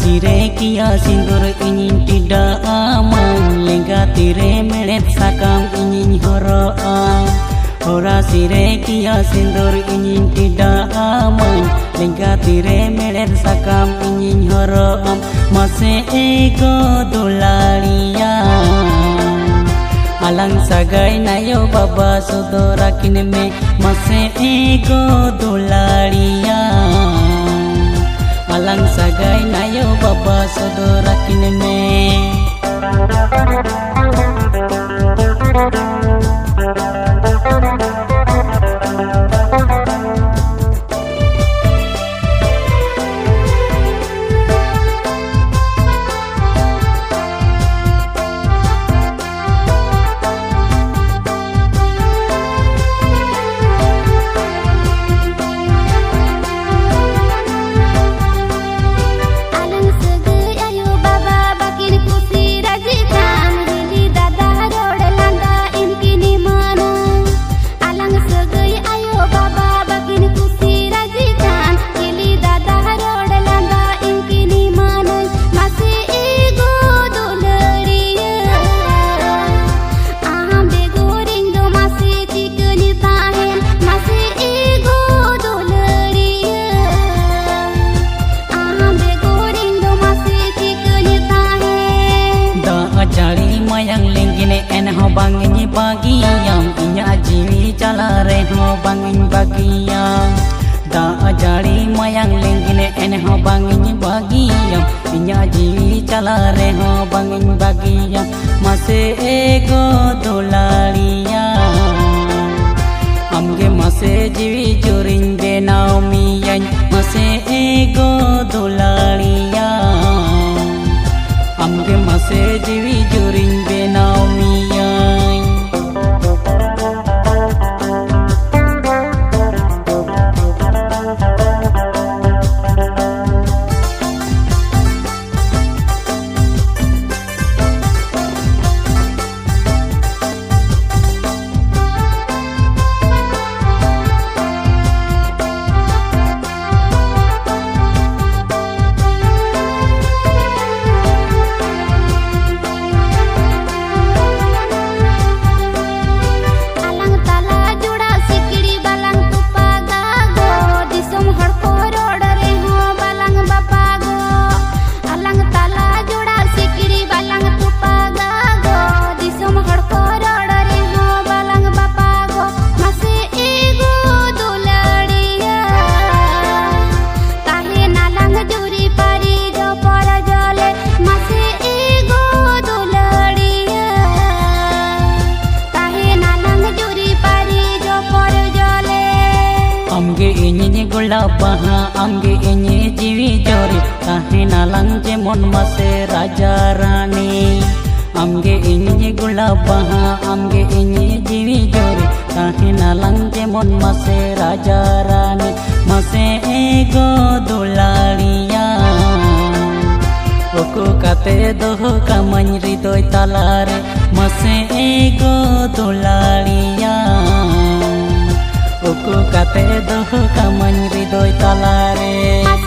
Sire kia sindur ingin tidak aman, lengga tire melet sakam ingin horoan. Hora sire kia sindur ingin tidak aman, lengga tire melet sakam ingin horoan. Masih ego dolalia, alang sagai nayo baba sodora kineme. Masih ego dolalia, alang sagai nayo baba sodora kineme. Bangin bagian inya jiwi calare ho bangin bagian da ajari mayang lenggine en ho bangin bagian inya jiwi calare ho bangin bagian mase ego dolalia amge mase jiwi jurin de naomi yan mase ego dolalia amge mase jiwi jurin de naomi baha amge enye jiwi jori kahe nalang jemon mase raja rani amge enye gula baha amge enye jiwi jori kahe nalang jemon mase raja rani mase ego dolalia oku kate doho kamany ridoy talare mase ego dolalia oku kate doho kamany ridoy talare.